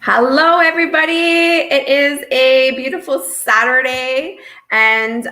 Hello, everybody. It is a beautiful Saturday, and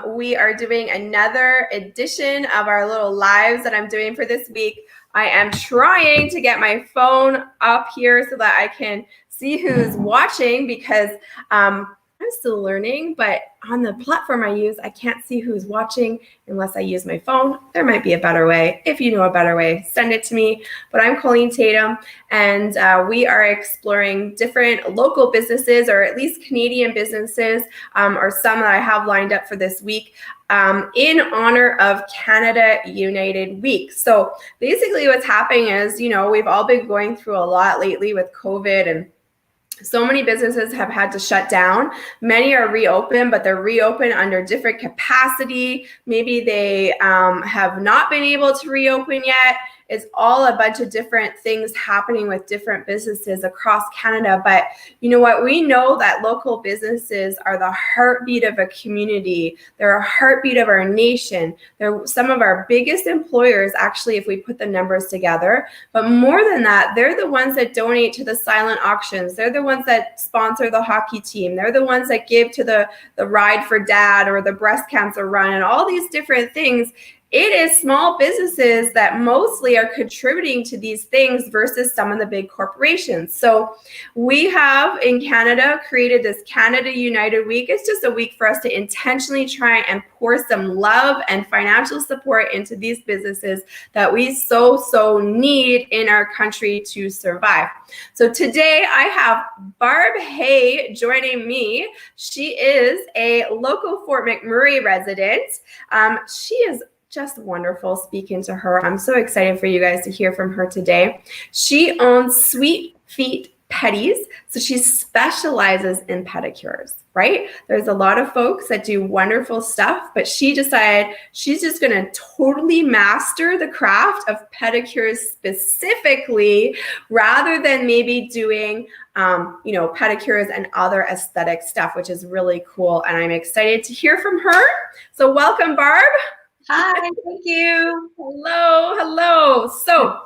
we are doing another edition of our little lives that I'm doing for this week. I am trying to get my phone up here so that I can see who's watching because I'm still learning, but on the platform I use, I can't see who's watching unless I use my phone. There might be a better way. If you know a better way, send it to me. But I'm Colleen Tatum, and we are exploring different local businesses, or at least Canadian businesses, or some that I have lined up for this week, in honor of Canada United Week. So basically what's happening is, we've all been going through a lot lately with COVID, and so many businesses have had to shut down. Many are reopened, but they're reopened under different capacity. Maybe they have not been able to reopen yet. It's all a bunch of different things happening with different businesses across Canada. But you know what? We know that local businesses are the heartbeat of a community. They're a heartbeat of our nation. They're some of our biggest employers, actually, if we put the numbers together. But more than that, they're the ones that donate to the silent auctions. They're the ones that sponsor the hockey team. They're the ones that give to the Ride for Dad or the breast cancer run and all these different things. It is small businesses that mostly are contributing to these things versus some of the big corporations. So we have in Canada created this Canada United Week. It's just a week for us to intentionally try and pour some love and financial support into these businesses that we so need in our country to survive. So today I have Barb Hay joining me. She is a local Fort McMurray resident. She is just wonderful speaking to her. I'm so excited for you guys to hear from her today. She owns Sweet Feet Pedis, so she specializes in pedicures, right? There's a lot of folks that do wonderful stuff, but she decided she's just going to totally master the craft of pedicures specifically, rather than maybe doing pedicures and other aesthetic stuff, which is really cool. And I'm excited to hear from her. So welcome, Barb. Hi, thank you. Hello. So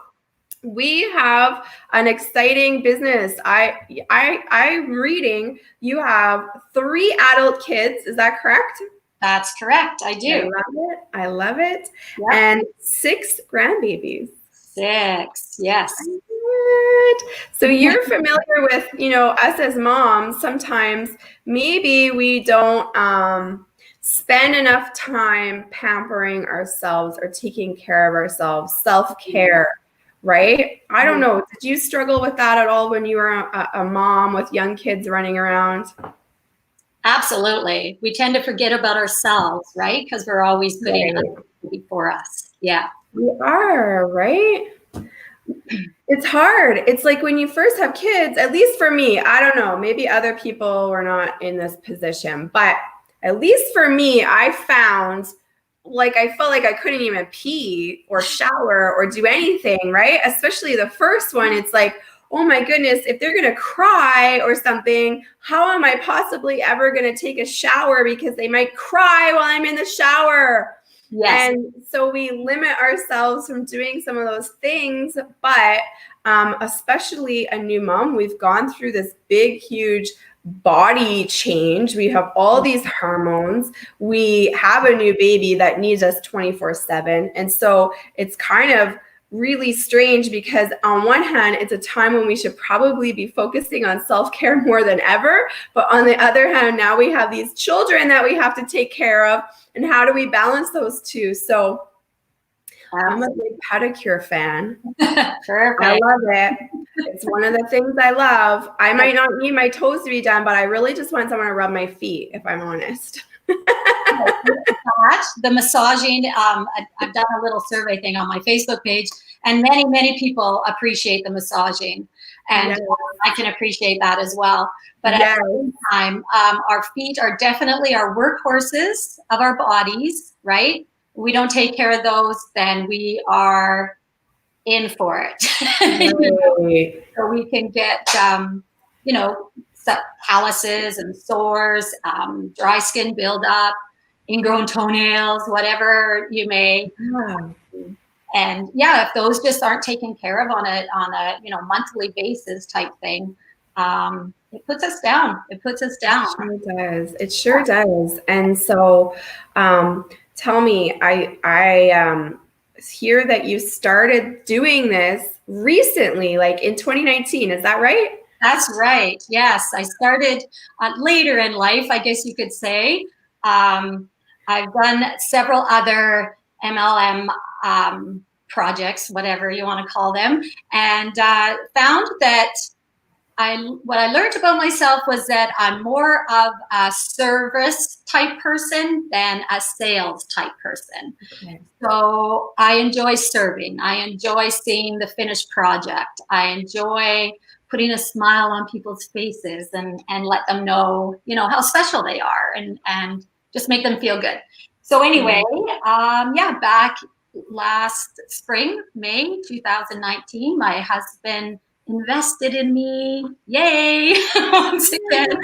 we have an exciting business. I'm reading you have 3 adult kids. Is that correct? That's correct. I do. I love it. Yep. And 6 grandbabies. 6, yes. So you're familiar with, us as moms. Sometimes maybe we don't spend enough time pampering ourselves or taking care of ourselves, self-care, right? I don't know. Did you struggle with that at all when you were a mom with young kids running around? Absolutely. We tend to forget about ourselves, right? Because we're always putting others before us. Yeah. We are, right? It's hard. It's like when you first have kids, at least for me, I don't know, maybe other people were not in this position, but at least for me, I found I felt like I couldn't even pee or shower or do anything, right? Especially the first one. It's like, oh my goodness, if they're going to cry or something, how am I possibly ever going to take a shower because they might cry while I'm in the shower? Yes. And so we limit ourselves from doing some of those things, but especially a new mom, we've gone through this big, huge body change. We have all these hormones. We have a new baby that needs us 24/7. And so it's kind of really strange because on one hand, it's a time when we should probably be focusing on self-care more than ever. But on the other hand, now we have these children that we have to take care of. And how do we balance those two? So I'm a big pedicure fan. Perfect. I love it. It's one of the things I love. I might not need my toes to be done, but I really just want someone to rub my feet, if I'm honest. The massaging, I've done a little survey thing on my Facebook page, and many people appreciate the massaging. And I can appreciate that as well. But at the same time, our feet are definitely our workhorses of our bodies, right? We don't take care of those, then we are in for it. So we can get, calluses and sores, dry skin buildup, ingrown toenails, whatever you may. And if those just aren't taken care of on a monthly basis type thing, it puts us down. It puts us down. It sure does. It sure does. And so, tell me, I hear that you started doing this recently, like in 2019. Is that right? That's right. Yes, I started later in life, I guess you could say. I've done several other MLM projects, whatever you want to call them, and found that what I learned about myself was that I'm more of a service type person than a sales type person. Okay. So I enjoy serving. I enjoy seeing the finished project. I enjoy putting a smile on people's faces and let them know, how special they are and just make them feel good. So anyway, back last spring, May 2019, my husband invested in me. Yay! Once again.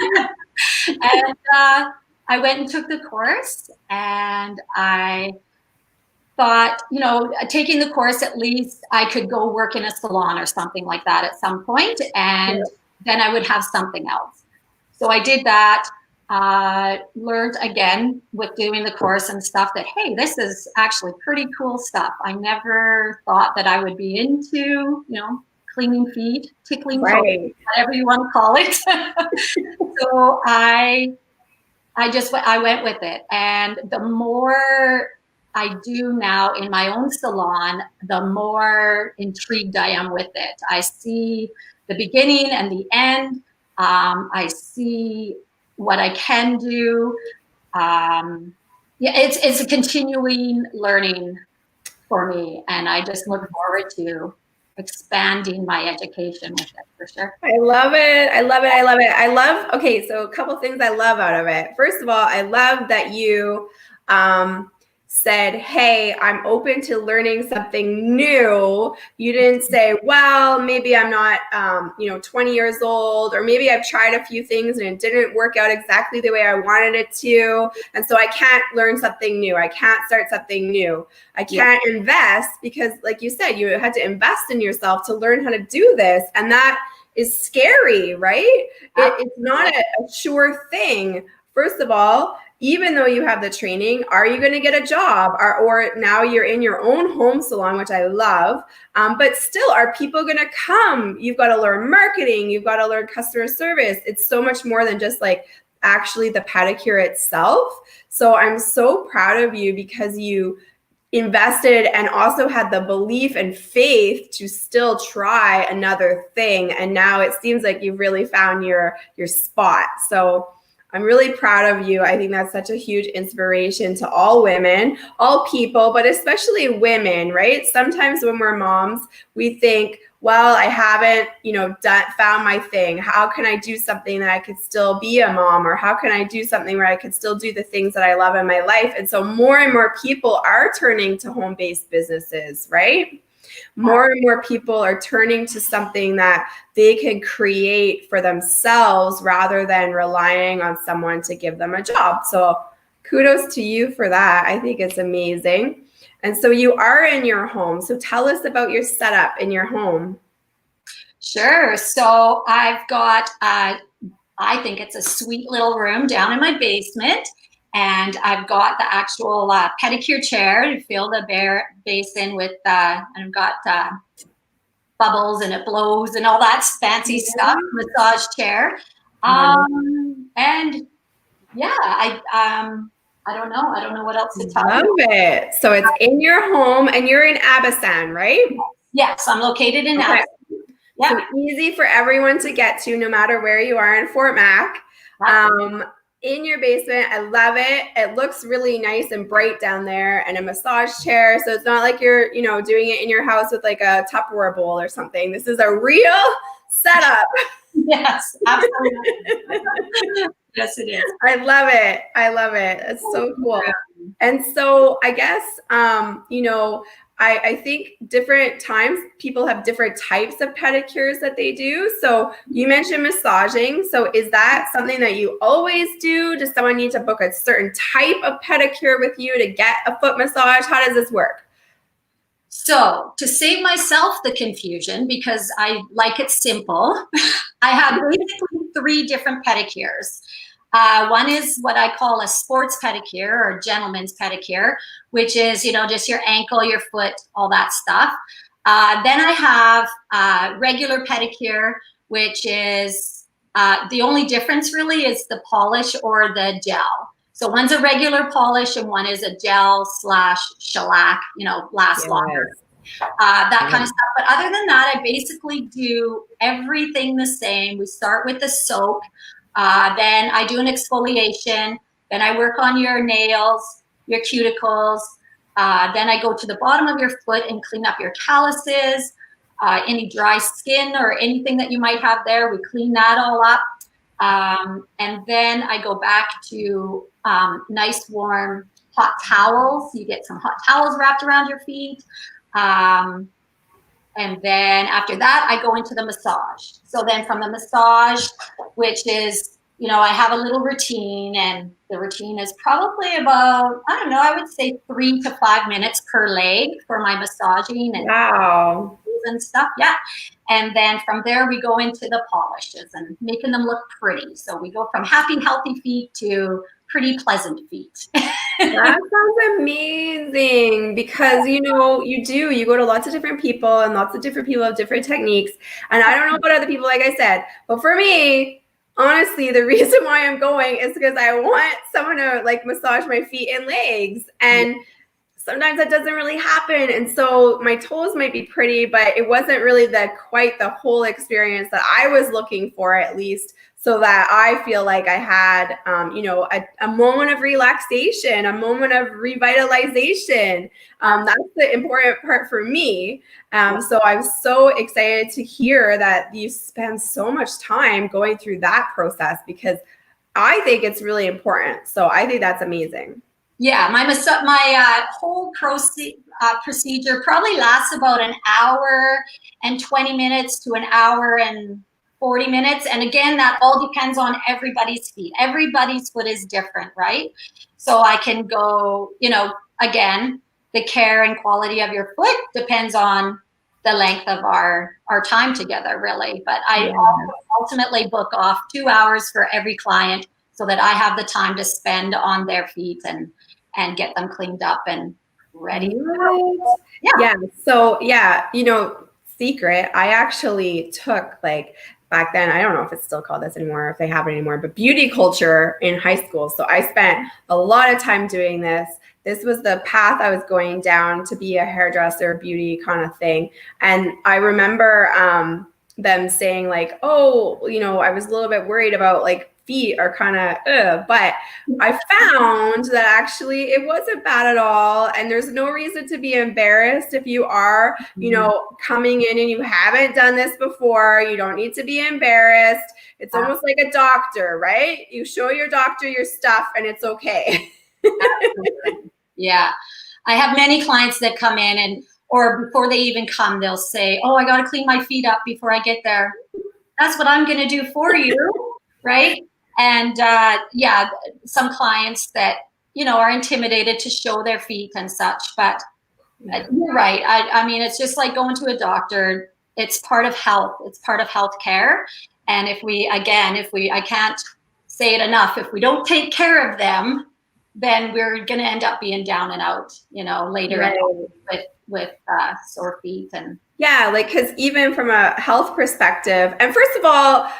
And I went and took the course, and I thought, taking the course, at least I could go work in a salon or something like that at some point, and then I would have something else. So I did that, learned again with doing the course and stuff that, hey, this is actually pretty cool stuff. I never thought that I would be into, cleaning feet, tickling toes, whatever you want to call it. So I went with it. And the more I do now in my own salon, the more intrigued I am with it. I see the beginning and the end. I see what I can do. It's a continuing learning for me. And I just look forward to expanding my education with it, for sure. I love it. I love it. I love it. Okay, so a couple things I love out of it. First of all, I love that you said, hey, I'm open to learning something new. You didn't say, well, maybe I'm not, 20 years old, or maybe I've tried a few things and it didn't work out exactly the way I wanted it to. And so I can't learn something new. I can't start something new. I can't invest because, like you said, you had to invest in yourself to learn how to do this. And that is scary, right? It's not a sure thing. First of all, even though you have the training, are you going to get a job? Or now you're in your own home salon, which I love. But still, are people going to come? You've got to learn marketing. You've got to learn customer service. It's so much more than just like actually the pedicure itself. So I'm so proud of you because you invested and also had the belief and faith to still try another thing. And now it seems like you've really found your spot. So I'm really proud of you. I think that's such a huge inspiration to all women, all people, but especially women, right? Sometimes when we're moms, we think, well, I haven't, found my thing. How can I do something that I could still be a mom? Or how can I do something where I could still do the things that I love in my life? And so more and more people are turning to home-based businesses, right? More and more people are turning to something that they can create for themselves rather than relying on someone to give them a job. So kudos to you for that. I think it's amazing. And so you are in your home. So tell us about your setup in your home. Sure. So I've got, I think it's a sweet little room down in my basement. And I've got the actual pedicure chair to fill the basin with, and I've got bubbles and it blows and all that fancy stuff, massage chair. And yeah, I don't know what else to tell you. Love it. So it's in your home and you're in Abisan, right? Yes, I'm located in Abisan. Yeah. So easy for everyone to get to no matter where you are in Fort Mac. In your basement. I love it. It looks really nice and bright down there, and a massage chair. So it's not like you're, doing it in your house with like a Tupperware bowl or something. This is a real setup. Yes, absolutely. Yes, it is. I love it. I love it. It's so cool. And so I guess, I think different times people have different types of pedicures that they do. So you mentioned massaging. So is that something that you always do? Does someone need to book a certain type of pedicure with you to get a foot massage? How does this work? So to save myself the confusion, because I like it simple, I have basically 3 different pedicures. One is what I call a sports pedicure or gentleman's pedicure, which is, just your ankle, your foot, all that stuff. Then I have regular pedicure, which is the only difference really is the polish or the gel. So one's a regular polish and one is a gel / shellac, lasts longer. That kind of stuff. But other than that, I basically do everything the same. We start with the soak. Then I do an exfoliation. Then I work on your nails, your cuticles. Then I go to the bottom of your foot and clean up your calluses, any dry skin or anything that you might have there. We clean that all up. And then I go back to nice warm hot towels. You get some hot towels wrapped around your feet. And then after that, I go into the massage. So then from the massage, which is, I have a little routine, and the routine is probably about, I don't know, I would say 3 to 5 minutes per leg for my massaging and wow. and stuff. Yeah. And then from there, we go into the polishes and making them look pretty. So we go from happy, healthy feet to pretty pleasant feet. That sounds amazing, because you go to lots of different people, and lots of different people have different techniques. And I don't know about other people, like I said, but for me, honestly, the reason why I'm going is because I want someone to like massage my feet and legs. And sometimes that doesn't really happen. And so my toes might be pretty, but it wasn't really quite the whole experience that I was looking for, at least, so that I feel like I had, a moment of relaxation, a moment of revitalization. That's the important part for me. So I'm so excited to hear that you spend so much time going through that process, because I think it's really important. So I think that's amazing. Yeah, my whole procedure probably lasts about an hour and 20 minutes to an hour and 40 minutes. And again, that all depends on everybody's feet. Everybody's foot is different, right? So I can go, again, the care and quality of your foot depends on the length of our time together, really. But I ultimately book off 2 hours for every client so that I have the time to spend on their feet and get them cleaned up and ready. Right. Yeah. So secret, I actually took back then, I don't know if it's still called this anymore, if they have it anymore, but beauty culture in high school. So I spent a lot of time doing this. This was the path I was going down to be a hairdresser, beauty kind of thing. And I remember them saying I was a little bit worried about feet are kind of, but I found that actually it wasn't bad at all. And there's no reason to be embarrassed if you are, coming in and you haven't done this before. You don't need to be embarrassed. It's almost like a doctor, right? You show your doctor your stuff and it's okay. Yeah. I have many clients that come in or before they even come, they'll say, oh, I got to clean my feet up before I get there. That's what I'm going to do for you. Right. And some clients that, are intimidated to show their feet and such. But you're right. I mean, it's just like going to a doctor. It's part of health. It's part of health care. And I can't say it enough, if we don't take care of them, then we're going to end up being down and out, later on with sore feet. And because even from a health perspective, and first of all,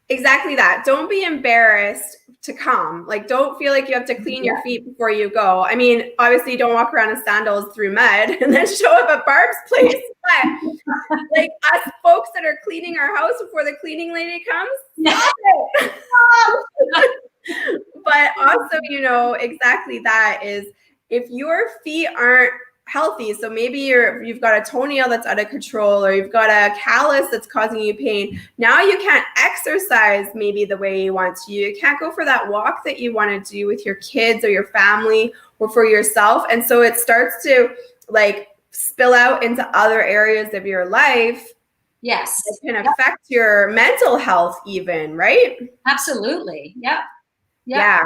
exactly that. Don't be embarrassed to come. Don't feel like you have to clean your feet before you go. I mean, obviously you don't walk around in sandals through mud and then show up at Barb's place. But us folks that are cleaning our house before the cleaning lady comes, stop it. But also, exactly that is, if your feet aren't healthy, so maybe you've got a toenail that's out of control, or you've got a callus that's causing you pain. Now you can't exercise maybe the way you want to. You can't go for that walk that you want to do with your kids or your family or for yourself. And so it starts to spill out into other areas of your life. Yes. It can affect your mental health even, right? Absolutely. Yep. Yeah.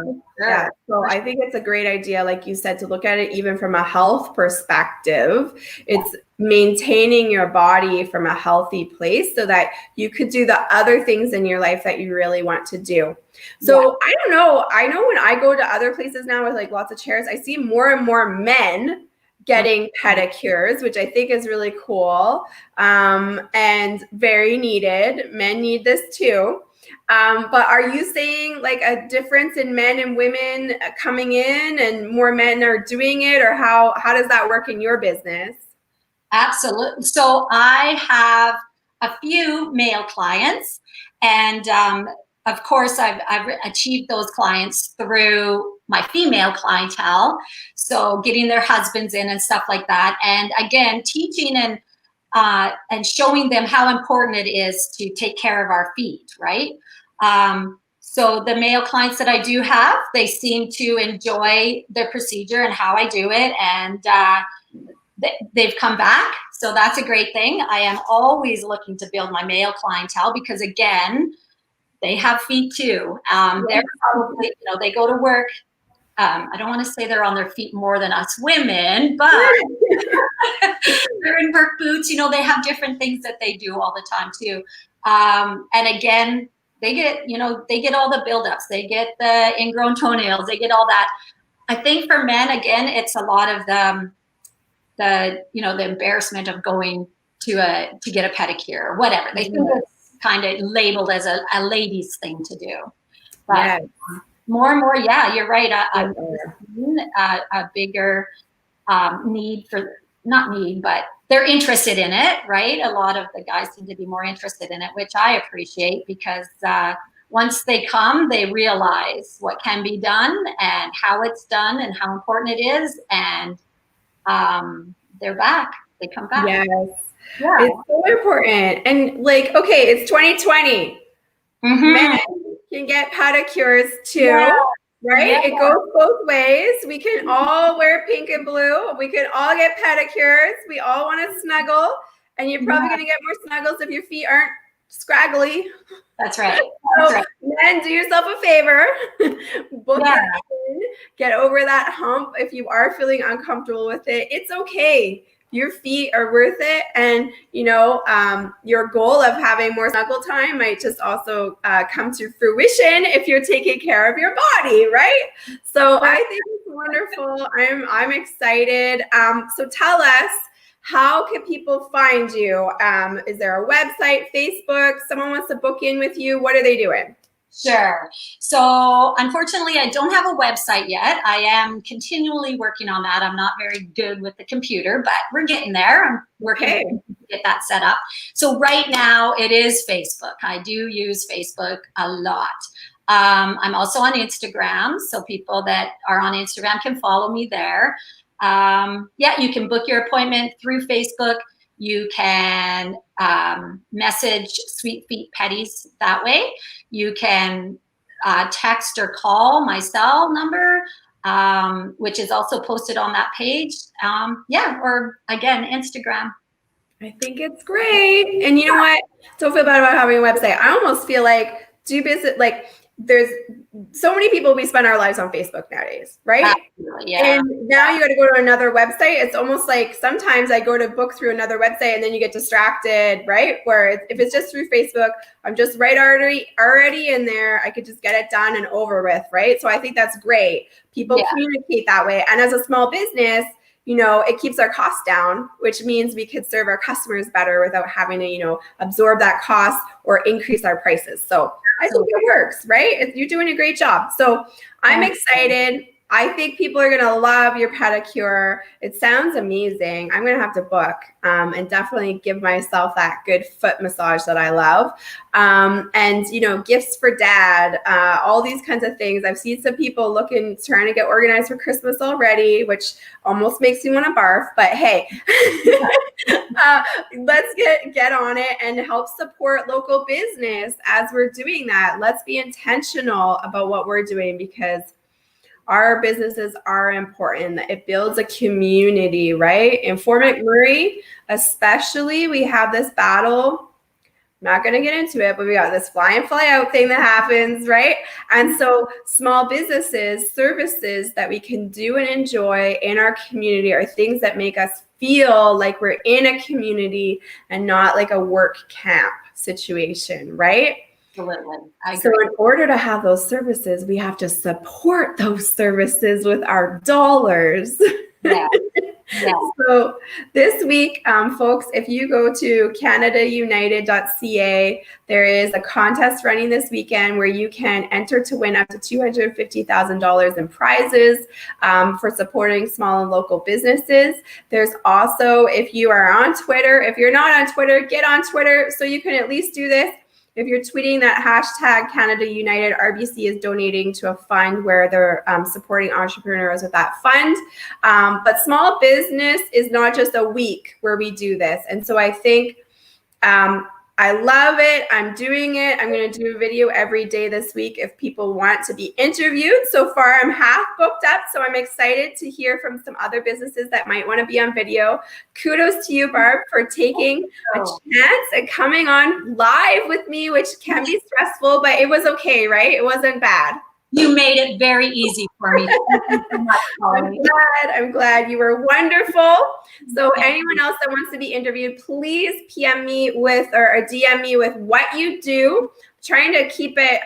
So I think it's a great idea, like you said, to look at it even from a health perspective. It's maintaining your body from a healthy place so that you could do the other things in your life that you really want to do. So I don't know. I know when I go to other places now with like lots of chairs, I see more and more men getting pedicures, which I think is really cool, and very needed. Men need this too. But are you seeing like a difference in men and women coming in, and more men are doing it, or how does that work in your business? Absolutely. So I have a few male clients, and of course, I've achieved those clients through my female clientele. So getting their husbands in and stuff like that, and again, teaching and showing them how important it is to take care of our feet, right? So the male clients that I do have, they seem to enjoy the procedure and how I do it, and they've come back. So that's a great thing. I am always looking to build my male clientele because, again, they have feet too. They're probably, they go to work. I don't want to say they're on their feet more than us women, but they're in work boots. They have different things that they do all the time too. And again, they get all the buildups. They get the ingrown toenails. They get all that. I think for men, again, it's a lot of the embarrassment of going to get a pedicure or whatever. They think it's kind of labeled as a lady's thing to do. But more and more, yeah, you're right. I've seen a bigger need for, not need, but they're interested in it, right? A lot of the guys seem to be more interested in it, which I appreciate, because once they come, they realize what can be done and how it's done and how important it is. And they're back. They come back. Yes. Yeah. It's so important. And like, okay, it's 2020. Men can get pedicures too, right? Yeah. It goes both ways. We can all wear pink and blue. We can all get pedicures. We all want to snuggle. And you're probably going to get more snuggles if your feet aren't scraggly. That's right. So, men, do yourself a favor. Book it in. Get over that hump. If you are feeling uncomfortable with it, it's okay. Your feet are worth it. And, your goal of having more snuggle time might just also come to fruition if you're taking care of your body, right? So I think it's wonderful. I'm excited. So tell us, how can people find you? Is there a website, Facebook? Someone wants to book in with you. What are they doing? Sure. So unfortunately, I don't have a website yet. I am continually working on that. I'm not very good with the computer, but we're getting there. I'm working to get that set up. So right now it is Facebook. I do use Facebook a lot. I'm also on Instagram. So people that are on Instagram can follow me there. You can book your appointment through Facebook. You can message Sweet Feet Pedis that way. You can text or call my cell number, which is also posted on that page. Or again, Instagram. I think it's great. And you know what? Don't feel bad about having a website. I almost feel like there's so many people, we spend our lives on Facebook nowadays, right? Absolutely, yeah. And now you got to go to another website. It's almost like sometimes I go to book through another website and then you get distracted, right? Where if it's just through Facebook, I'm just already in there. I could just get it done and over with, right? So I think that's great. People communicate that way. And as a small business, it keeps our costs down, which means we could serve our customers better without having to, absorb that cost or increase our prices. So I think it works, right? You're doing a great job. So I'm excited. I think people are going to love your pedicure. It sounds amazing. I'm going to have to book and definitely give myself that good foot massage that I love. And, gifts for dad, all these kinds of things. I've seen some people trying to get organized for Christmas already, which almost makes me want to barf. But hey, let's get on it and help support local business as we're doing that. Let's be intentional about what we're doing, because our businesses are important. It builds a community, right? In Fort McMurray, especially, we have this battle Not going to get into it, but we got this fly in, fly out thing that happens, right? And so small businesses, services that we can do and enjoy in our community are things that make us feel like we're in a community and not like a work camp situation, right? Absolutely. I agree. So in order to have those services, we have to support those services with our dollars. Yeah. Yeah. So this week, folks, if you go to canadaunited.ca, there is a contest running this weekend where you can enter to win up to $250,000 in prizes for supporting small and local businesses. There's also, if you are on Twitter, if you're not on Twitter, get on Twitter so you can at least do this. If you're tweeting that hashtag Canada United, RBC is donating to a fund where they're supporting entrepreneurs with that fund. But small business is not just a week where we do this. And so I think I love it. I'm doing it. I'm going to do a video every day this week if people want to be interviewed. So far, I'm half booked up. So I'm excited to hear from some other businesses that might want to be on video. Kudos to you, Barb, for taking a chance and coming on live with me, which can be stressful, but it was okay, right? It wasn't bad. You made it very easy for me. I'm glad. You were wonderful. So anyone else that wants to be interviewed, please PM me with or DM me with what you do. Trying to keep it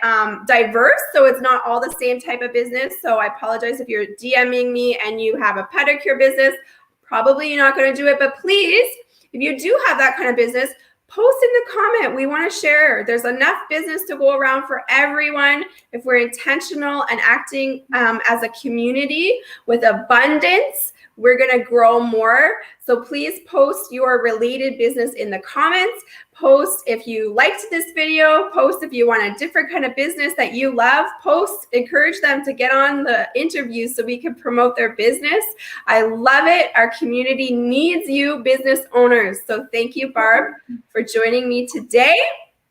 diverse so it's not all the same type of business. So I apologize if you're DMing me and you have a pedicure business. Probably you're not going to do it, but please, if you do have that kind of business, post in the comment. We want to share. There's enough business to go around for everyone if we're intentional and acting as a community with abundance. We're going to grow more. So please post your related business in the comments. Post if you liked this video. Post if you want a different kind of business that you love. Post, encourage them to get on the interview so we can promote their business. I love it. Our community needs you, business owners. So thank you, Barb, for joining me today.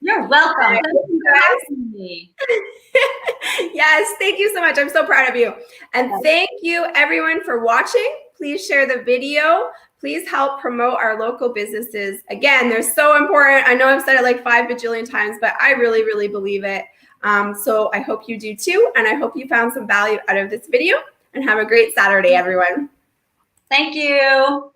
You're welcome. Thank you for having me. Yes, thank you so much. I'm so proud of you. And thank you, everyone, for watching. Please share the video. Please help promote our local businesses. Again, they're so important. I know I've said it like 5 bajillion times, but I really, really believe it. So I hope you do too. And I hope you found some value out of this video. And have a great Saturday, everyone. Thank you.